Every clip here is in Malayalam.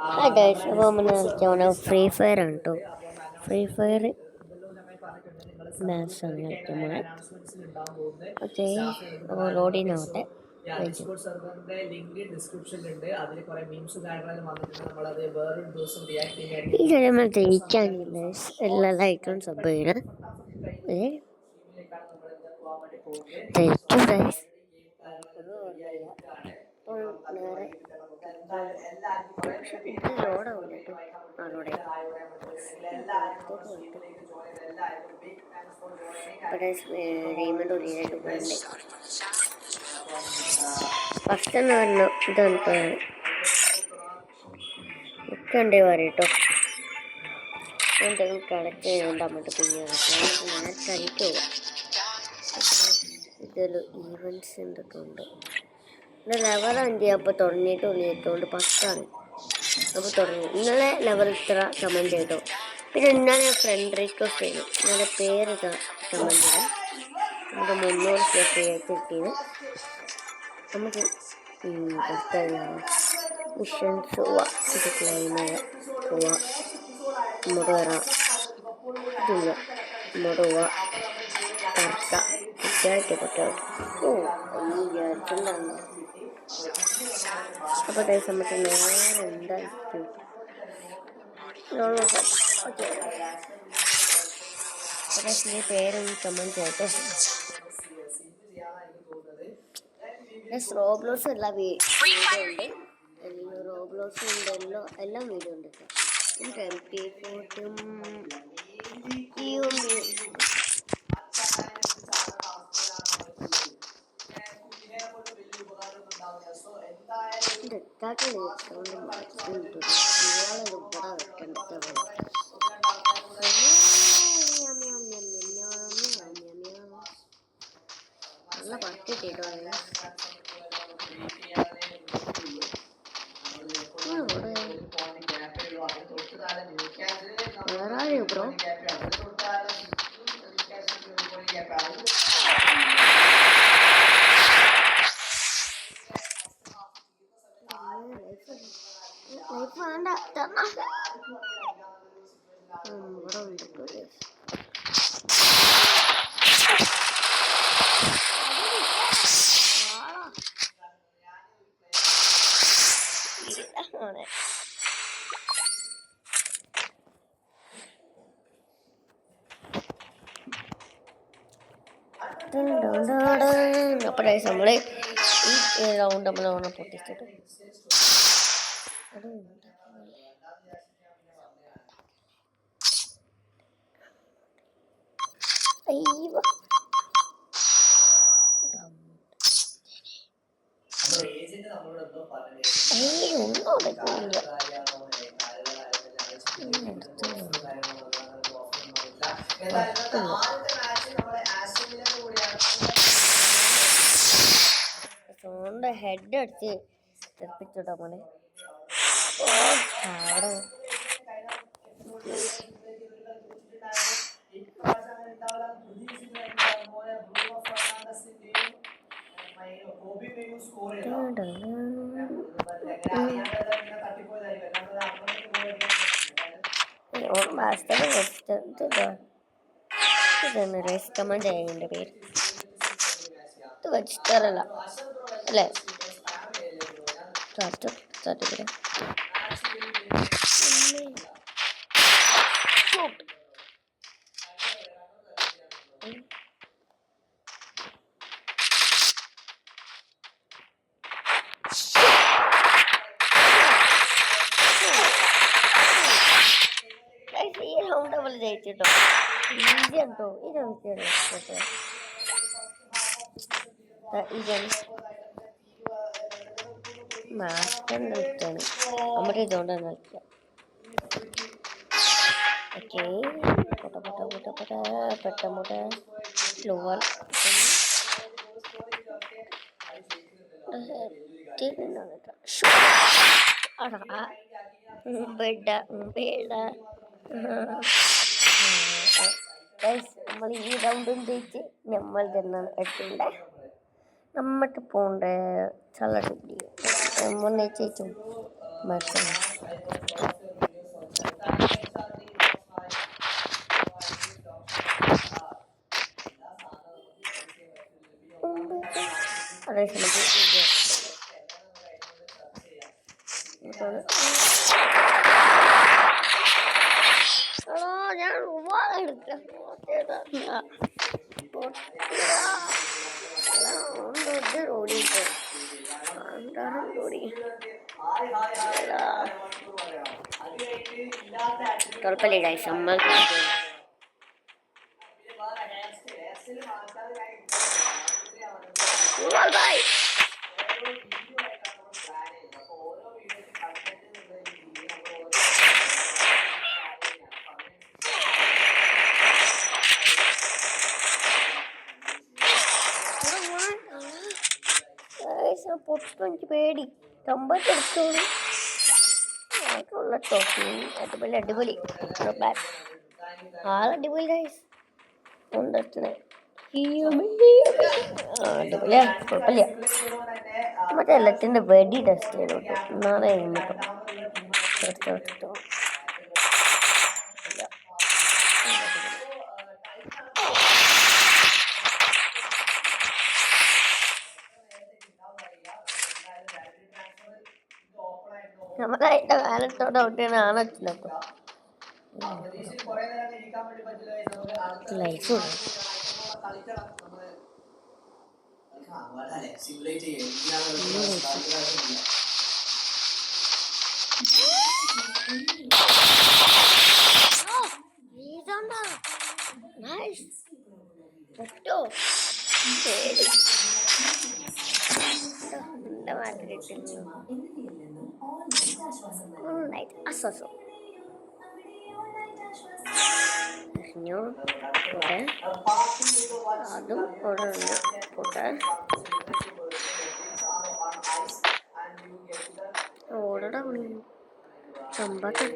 ഹായ് ഗൈസ്, അപ്പോൾ നമ്മൾ കളിക്കാൻ ഫ്രീ ഫയർ ആണ് കേട്ടോ. ഫ്രീ ഫയർ മാത്സാണ് കളിക്കുന്നത്. ഓക്കെ, അപ്പോൾ ലോഡിൻ ആവട്ടെ. ഡിസ്കോഡ് സെർവറിന്റെ ലിങ്ക് ഡിസ്ക്രിപ്ഷനിലുണ്ട്. അതിൽ കുറെ മീംസും കാര്യങ്ങളും വന്നിട്ടുണ്ട്. നമ്മളത് വേറൊരു ദിവസം റിയാക്ട് ചെയ്യാൻ ഈ കാര്യം നമ്മൾ ജയിക്കാനില്ല. എല്ലാ ലൈക്കും സബ് ചെയ്യണം. ജയിക്കും ഗൈസ്. ഫസ്റ്റ് തന്നെ പറഞ്ഞു ഇതാണ് കണ്ടേ പറയട്ടോ. എന്തെങ്കിലും കളക്ട് ചെയ്തുകൊണ്ട് അങ്ങോട്ട് കുഞ്ഞാണ് കളിക്ക് പോവാം. ഇതിൽ ഈവൻസ് എന്തൊക്കെ ഉണ്ട്. പിന്നെ ലെവൽ 5 അപ്പോൾ തുടങ്ങിയിട്ടുള്ളൂ. ഏറ്റവും ഫസ്റ്റാണ് അപ്പോൾ തുടങ്ങി. ഇന്നലെ ലെവൽ ഇത്ര കമൻറ്റ് ചെയ്തോ. പിന്നെ ഇന്നലെ ഞാൻ ഫ്രണ്ട് റിക്വസ്റ്റ് ചെയ്തു. ഇന്നലെ പേര് കമൻറ്റ് ചെയ്താൽ നമുക്ക് 300 ഫ്രീ ആയിട്ട് കിട്ടിയത്. നമുക്ക് മിഷൻസ് പോവാം. ഇത് ക്ലൈം പോവാം. ഇങ്ങോട്ട് വരാം. ഇതില്ല ഇങ്ങോട്ട് പോവാം. കറക്റ്റാ കുട്ടിയായിട്ട് കുട്ടിയായിട്ട്. ഓ ഈ വിചാരിച്ചിട്ടുണ്ടാകുന്നു. അപ്പോൾ നമുക്ക് നേരെ എന്തായിരിക്കും ഓക്കെ. പക്ഷേ പേരൊന്ന് കമൻറ്റ് ചെയ്യട്ടെ. റോബ്ലോസ് എല്ലാ വീഡിയോ ഉണ്ട്. റോബ്ലോസ് ഉണ്ടല്ലോ, എല്ലാം വീഡിയോ ഉണ്ട് കേട്ടോ. MP4 നല്ല പറ്റിട്ടോ. വേറെ ആരെയോ ബ്രോ ലൈഫ് വേണ്ട. ഇവിടെ ഉണ്ട് അപ്പോൾ നമ്മൾ ഈ റൗണ്ട് നമ്മൾ പൊട്ടിച്ചിട്ട് സോണിന്റെ ഹെഡ് അടിച്ച് തെറിപ്പിച്ചിട്ടോ മോനെ. അവിടെ കമൻറ്റ് ചെയ്യുന്നുണ്ട് പേര്. ഇത് വെച്ചിട്ടല്ല അല്ലേ? ഈ റൗണ്ട് നമ്മൾ ജയിച്ചിട്ടോ. ഈസി കേട്ടോ. മാസ്റ്ററിൻ്റെ വിറ്റാണ് നമ്മുടെ ഇതുകൊണ്ടാണ് കളിക്കുക. ഓക്കെ, പെട്ടമുട്ട ലോവർ നമ്മൾ ഈ റൗണ്ടും ജയിച്ച് നമ്മൾ തന്നെയാണ് എത്തണ്ടേ. നമ്മട്ട് പോണ്ടേ ചള്ളട്ടി നമ്മൾ ജയിച്ചു. മനസ്സിലായി. അതേ സമയത്ത് ഞാൻ ഓടിയിട്ട് കുഴപ്പമില്ല ഗൈസ്, നമ്മൾ പൊട്ടും. എനിക്ക് പേടി. കമ്പത്ത് എടുത്തോളൂ. അടിപൊളി അടിപൊളി അടിപൊളി ഗൈസ്. അടിപൊളിയാ, കുഴപ്പമില്ല. മറ്റേ എല്ലാത്തിൻ്റെ വെടി ടെസ്റ്റ് ചെയ്തു കേട്ടോ. നാളെ കഴിഞ്ഞിട്ടോ എടുത്തോ. നമ്മളതിൻ്റെ കാലത്തോടെ ഔട്ടാണ് ആണോ ലൈഫ് അതും അവിടെ ഉണ്ട് പോട്ടെ. ഓടടാ സമ്പാദിക്കാൻ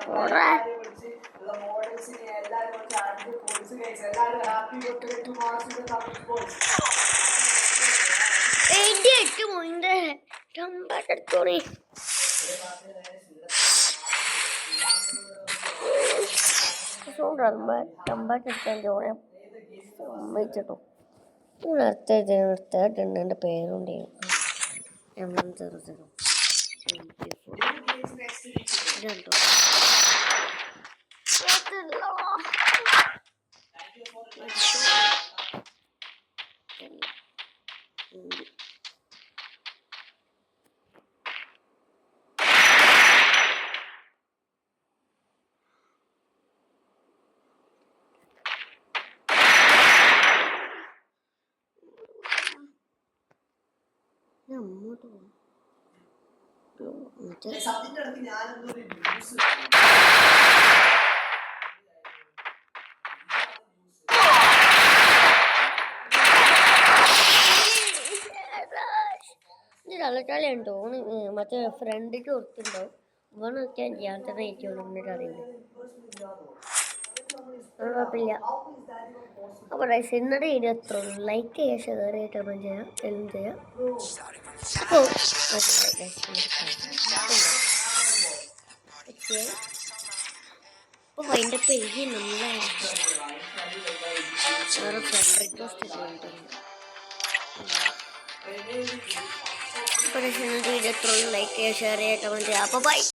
ഇവിടെ മോയിന്റെ ചമ്പാട്ടെടുത്തോണി. ചമ്പാട്ടെടുക്കാൻ ചോണെ സമ്മതിച്ചിട്ടോ. നിർത്തിയിട്ടുണ്ട്. എൻ്റെ പേരുണ്ട് രണ്ടോ അങ്ങോട്ട് പോകും. കളിയുണ്ടോ മറ്റേ ഫ്രണ്ടിക്ക് കൊടുത്തിട്ടുണ്ടാവും. ഇവണ് നോക്കിയാൽ ഞാൻ തന്നെ എനിക്കുള്ള അറിയില്ല. കുഴപ്പമില്ല. അപ്പോൾ ഇന്നത്തെ വീഡിയോ എത്ര ലൈക്ക് ചെയ്യുക, ഷെയർ ചെയ്യുക, കമൻറ്റ് ചെയ്യുക, എല്ലാം ചെയ്യുക. അപ്പോൾ അതിൻ്റെ പേജ് നമ്മളെ വേറെ ഫ്രണ്ട് റിക്വസ്റ്റ് ചെയ്തിട്ടുണ്ട്. അപ്പോൾ വീഡിയോ എത്ര ലൈക്ക് ചെയ്യുക, ഷെയർ ചെയ്യുക, കമൻറ്റ് ചെയ്യുക. അപ്പോൾ ബൈ.